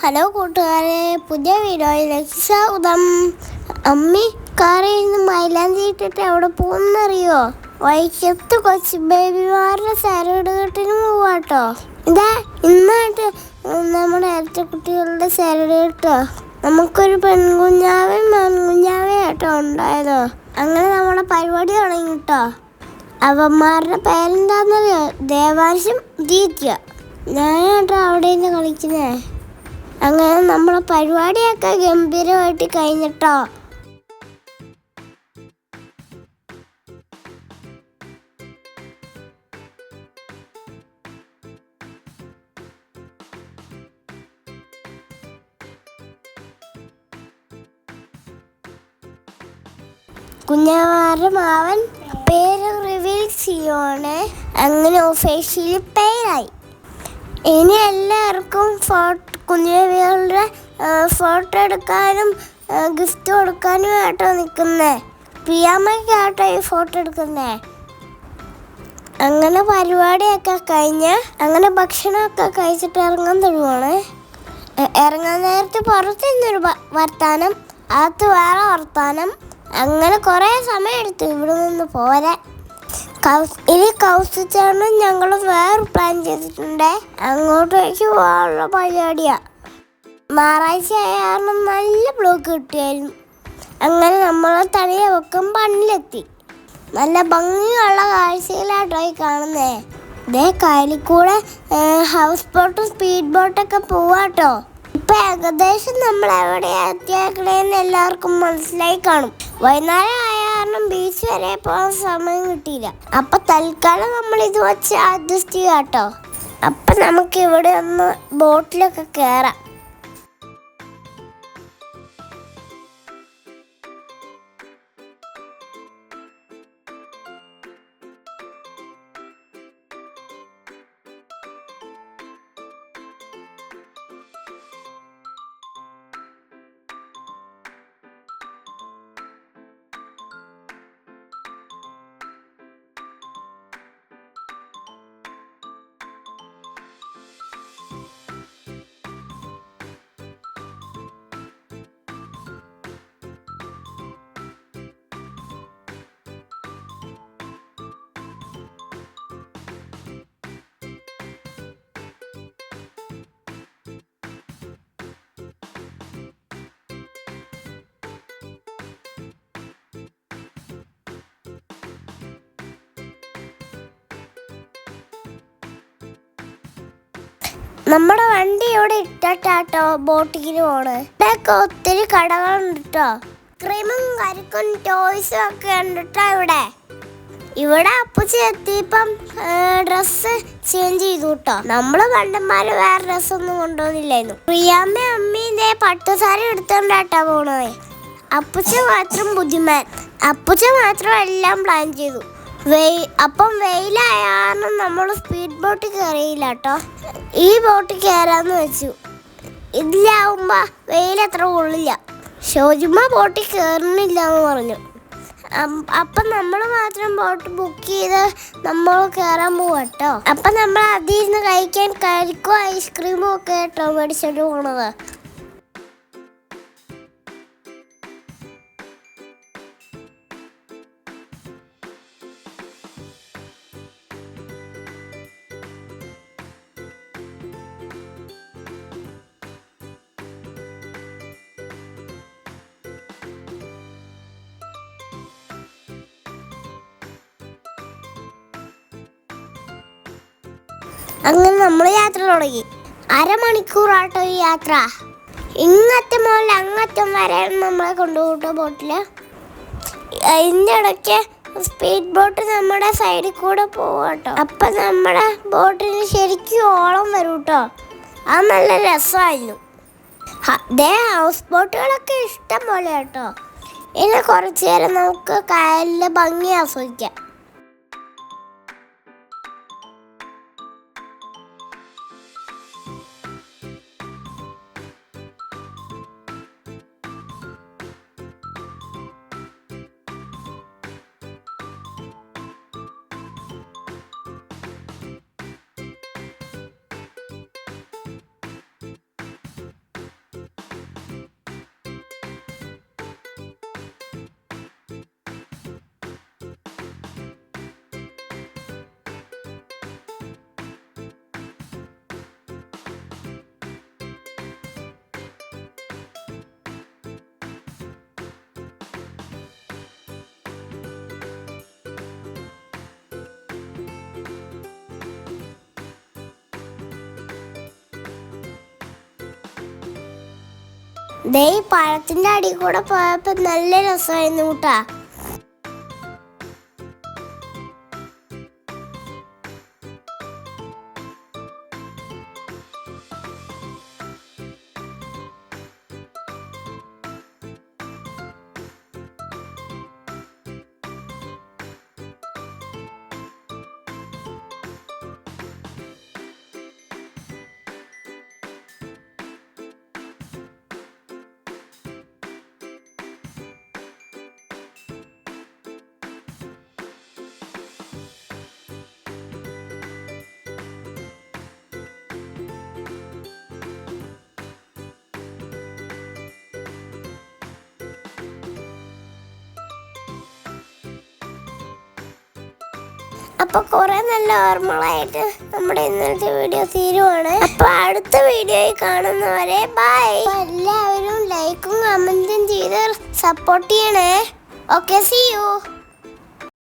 Hello കൂട്ടുകാരെ, പുതിയ വീഡിയോയിലേക്ക് സ്വാഗതം. അമ്മി കാറിൽ നിന്ന് മൈലാഞ്ചി ഇട്ടിട്ട് എവിടെ പോകുന്നറിയോ? വൈക്കത്ത് കൊച്ചു ബേബിമാരുടെ സാലഡ് കെട്ടിന് പോവാട്ടോ. ഇതാ ഇന്നായിട്ട് നമ്മുടെ ഇരട്ട കുട്ടികളുടെ സാലഡ് കെട്ടോ. നമുക്കൊരു പെൺകുഞ്ഞാവയും ആൺകുഞ്ഞാവയും ആട്ടോ ഉണ്ടായതോ. അങ്ങനെ നമ്മുടെ പരിപാടി തുടങ്ങി കേട്ടോ. അവന്മാരുടെ പേരെന്താണെന്നറിയോ? ദേവാൻശും ദീത്യ. ഞാനാട്ടോ അവിടെ നിന്ന് കളിക്കുന്നേ. അങ്ങനെ നമ്മളെ പരിപാടിയൊക്കെ ഗംഭീരമായിട്ട് കഴിഞ്ഞിട്ടോ. കുഞ്ഞാമാരുടെ മാവൻ പേര് റിവീൽ ചെയ്യോണേ. അങ്ങനെ ഒഫീഷ്യലി പേരായി. ഇനി എല്ലാവർക്കും കുഞ്ഞുങ്ങളുടെ ഫോട്ടോ എടുക്കാനും ഗിഫ്റ്റ് കൊടുക്കാനും ആട്ടോ നിൽക്കുന്നേ. പിയാമ്മയ്ക്കാട്ടോ ഈ ഫോട്ടോ എടുക്കുന്നേ. അങ്ങനെ പരിപാടിയൊക്കെ കഴിഞ്ഞ് അങ്ങനെ ഭക്ഷണമൊക്കെ കഴിച്ചിട്ട് ഇറങ്ങാൻ തരുവാണ്. ഇറങ്ങാൻ നേരത്ത് പുറത്ത് നിന്നൊരു വർത്താനം, അകത്ത് വേറെ വർത്താനം. അങ്ങനെ കുറേ സമയം എടുത്തു ഇവിടെ നിന്ന് പോരാ. ഇനി കൗസിച്ചാണ് ഞങ്ങൾ വേറെ പ്ലാൻ ചെയ്തിട്ടുണ്ട്. അങ്ങോട്ടേക്ക് പോകാനുള്ള പരിപാടിയാ. ഞായറാഴ്ച ആയ കാരണം നല്ല ബ്ലോക്ക് കിട്ടിയായിരുന്നു. അങ്ങനെ നമ്മൾ തനിയെ വെക്കും പണിലെത്തി. നല്ല ഭംഗിയുള്ള കാഴ്ചയിലാട്ടോ കാണുന്നേ. ഇതേ കായലിക്കൂടെ ഹൗസ് ബോട്ടും സ്പീഡ് ബോട്ടൊക്കെ പോവാട്ടോ. ഇപ്പൊ ഏകദേശം നമ്മൾ എവിടെ എത്തിയേക്കണേന്ന് എല്ലാവർക്കും മനസ്സിലായി കാണും. വൈകുന്നേരം ആയ കാരണം ബീച്ച് വരെ പോകാൻ സമയം കിട്ടിയില്ല. അപ്പൊ തൽക്കാലം നമ്മൾ ഇത് വെച്ച് അഡ്ജസ്റ്റ് ചെയ്യാട്ടോ. അപ്പൊ നമുക്ക് ഇവിടെ ഒന്ന് ബോട്ടിലൊക്കെ കയറാം. നമ്മുടെ വണ്ടി ഇവിടെ ഇട്ടാട്ടോ ബോട്ടിങ്ങിന് പോണ്. ഇവിടെയൊക്കെ ഒത്തിരി കടകളുണ്ട് കേട്ടോ. ക്രീമും കരിക്കും ടോയ്സും ഒക്കെ ഉണ്ട് കേട്ടോ. ഇവിടെ അപ്പുച്ചി എത്തിയപ്പം ഡ്രസ്സ് ചേഞ്ച് ചെയ്തു കേട്ടോ. നമ്മള് പണ്ടന്മാര് വേറെ ഡ്രസ്സൊന്നും കൊണ്ടുപോകുന്നില്ലായിരുന്നു. പ്രിയാമ്മ അമ്മീന്റെ പട്ടുസാരി എടുത്തോണ്ടാട്ടോ പോണേ. അപ്പുച്ച മാത്രം ബുദ്ധിമാൻ. അപ്പുച്ച മാത്രം എല്ലാം പ്ലാൻ ചെയ്തു. അപ്പം വെയിലായ കാരണം നമ്മൾ സ്പീഡ് ബോട്ട് കയറിയില്ല കേട്ടോ. ഈ ബോട്ട് കയറാന്ന് വെച്ചു. ഇതിലാവുമ്പോ വെയിലത്ര കൊള്ളില്ല. ഷോജുമ്മ ബോട്ടിൽ കയറുന്നില്ല എന്ന് പറഞ്ഞു. അപ്പം നമ്മൾ മാത്രം ബോട്ട് ബുക്ക് ചെയ്ത് നമ്മൾ കയറാൻ പോവാട്ടോ. അപ്പം നമ്മൾ അതിൽ നിന്ന് കഴിക്കാൻ കരിക്കും ഐസ്ക്രീമും ഒക്കെ കേട്ടോ മേടിച്ചോണ്ട് പോണത്. അങ്ങനെ നമ്മൾ യാത്ര തുടങ്ങി. അരമണിക്കൂറാട്ടോ ഈ യാത്ര. ഇങ്ങറ്റം മുതൽ അങ്ങറ്റം വരെ നമ്മളെ കൊണ്ടുപോട്ടോ ബോട്ടില്. ഇതിൻ്റെ ഇടയ്ക്ക് സ്പീഡ് ബോട്ട് നമ്മുടെ സൈഡിൽ കൂടെ പോവാട്ടോ. അപ്പം നമ്മുടെ ബോട്ടിന് ശരിക്കും ഓളം വരും കേട്ടോ. അത് നല്ല രസമായിരുന്നു. ഹൗസ് ബോട്ടുകളൊക്കെ ഇഷ്ടം പോലെ കേട്ടോ. ഇനി കുറച്ചു നേരം നമുക്ക് കായലിലെ ഭംഗി ആസ്വദിക്കാം. ദേ ഈ പഴത്തിന്റെ അടി കൂടെ പോയപ്പോ നല്ല രസമായിരുന്നു കൂട്ടാ. അപ്പൊ കുറെ നല്ല ഓർമ്മകളായിട്ട് നമ്മുടെ ഇന്നത്തെ വീഡിയോ തീരുവാണ്. അപ്പൊ അടുത്ത വീഡിയോയിൽ കാണുന്നവരെ ബൈ. എല്ലാവരും ലൈക്കും കമന്റും ചെയ്ത് സപ്പോർട്ട് ചെയ്യണേ. Okay, see U.